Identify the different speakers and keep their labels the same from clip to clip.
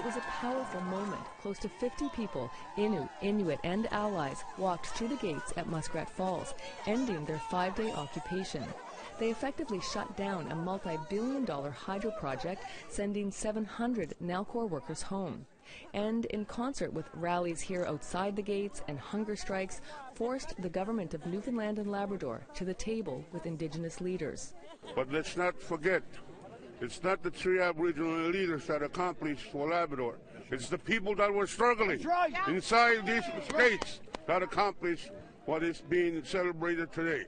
Speaker 1: It was a powerful moment. Close to 50 people, Innu, Inuit and allies, walked through the gates at Muskrat Falls, ending their 5-day occupation. They effectively shut down a multi-billion-dollar hydro project, sending 700 Nalcor workers home. And in concert with rallies here outside the gates and hunger strikes, forced the government of Newfoundland and Labrador to the table with Indigenous leaders.
Speaker 2: But let's not forget, it's not the 3 Aboriginal leaders that accomplished for Labrador. It's the people that were struggling inside these states that accomplished what is being celebrated today.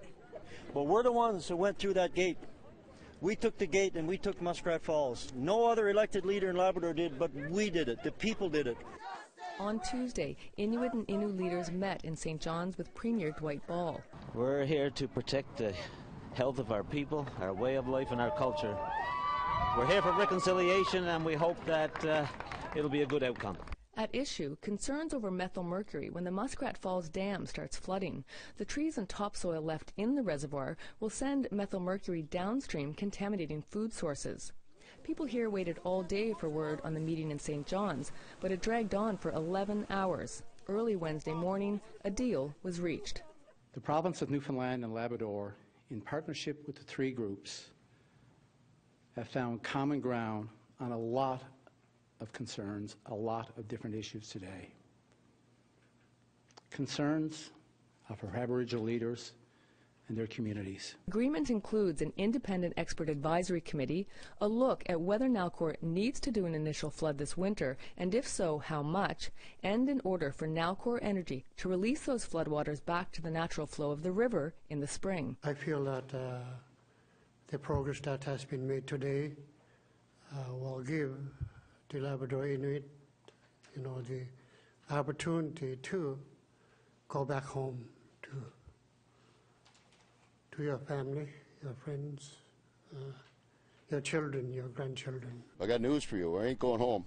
Speaker 3: But we're the ones who went through that gate. We took the gate and we took Muskrat Falls. No other elected leader in Labrador did, but we did it. The people did it.
Speaker 1: On Tuesday, Inuit and Innu leaders met in St. John's with Premier Dwight.
Speaker 4: We're here to protect the health of our people, our way of life and our culture. We're here for reconciliation and we hope that it'll be a good outcome.
Speaker 1: At issue, concerns over methyl mercury when the Muskrat Falls Dam starts flooding. The trees and topsoil left in the reservoir will send methyl mercury downstream, contaminating food sources. People here waited all day for word on the meeting in St. John's, but it dragged on for 11 hours. Early Wednesday morning, a deal was reached.
Speaker 5: The province of Newfoundland and Labrador, in partnership with the 3 groups, have found common ground on a lot of concerns, a lot of different issues today. Concerns of our Aboriginal leaders and their communities.
Speaker 1: Agreement includes an independent expert advisory committee, a look at whether Nalcor needs to do an initial flood this winter, and if so, how much, and an order for Nalcor Energy to release those floodwaters back to the natural flow of the river in the spring.
Speaker 6: I feel that the progress that has been made today will give the Labrador Inuit, the opportunity to go back home to your family, your friends, your children, your grandchildren.
Speaker 7: I got news for you. I ain't going home.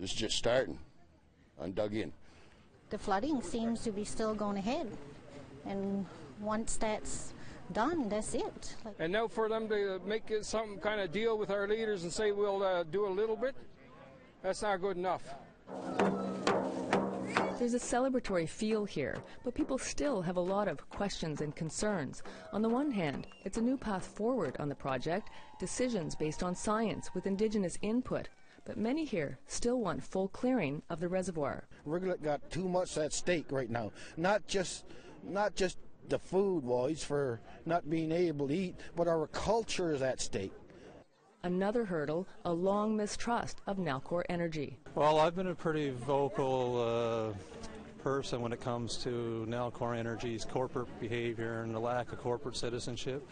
Speaker 7: This is just starting. I'm dug in.
Speaker 8: The flooding seems to be still going ahead, and once that's done, that's it.
Speaker 9: And now for them to make some kind of deal with our leaders and say we'll do a little bit, that's not good enough.
Speaker 1: There's a celebratory feel here, but people still have a lot of questions and concerns. On the one hand, it's a new path forward on the project, decisions based on science with Indigenous input. But many here still want full clearing of the reservoir.
Speaker 10: We've got too much at stake right now. Not just the food-wise for not being able to eat, but our culture is at stake.
Speaker 1: Another hurdle, a long mistrust of Nalcor Energy.
Speaker 11: Well, I've been a pretty vocal person when it comes to Nalcor Energy's corporate behavior and the lack of corporate citizenship.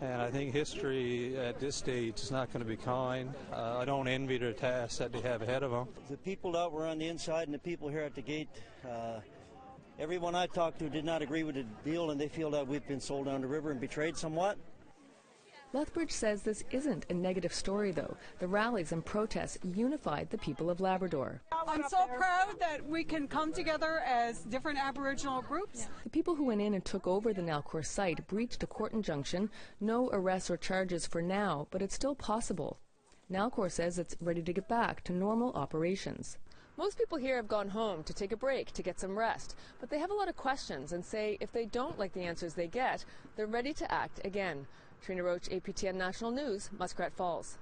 Speaker 11: And I think history at this stage is not going to be kind. I don't envy the task that they have ahead of them.
Speaker 3: The people that were on the inside and the people here at the gate, everyone I talked to did not agree with the deal, and they feel that we've been sold down the river and betrayed somewhat.
Speaker 1: Lethbridge says this isn't a negative story, though. The rallies and protests unified the people of Labrador.
Speaker 12: I'm so proud that we can come together as different Aboriginal groups.
Speaker 1: The people who went in and took over the Nalcor site breached a court injunction. No arrests or charges for now, but it's still possible. Nalcor says it's ready to get back to normal operations. Most people here have gone home to take a break, to get some rest, but they have a lot of questions and say if they don't like the answers they get, they're ready to act again. TRINA ROACHE, APTN National News, Muskrat Falls.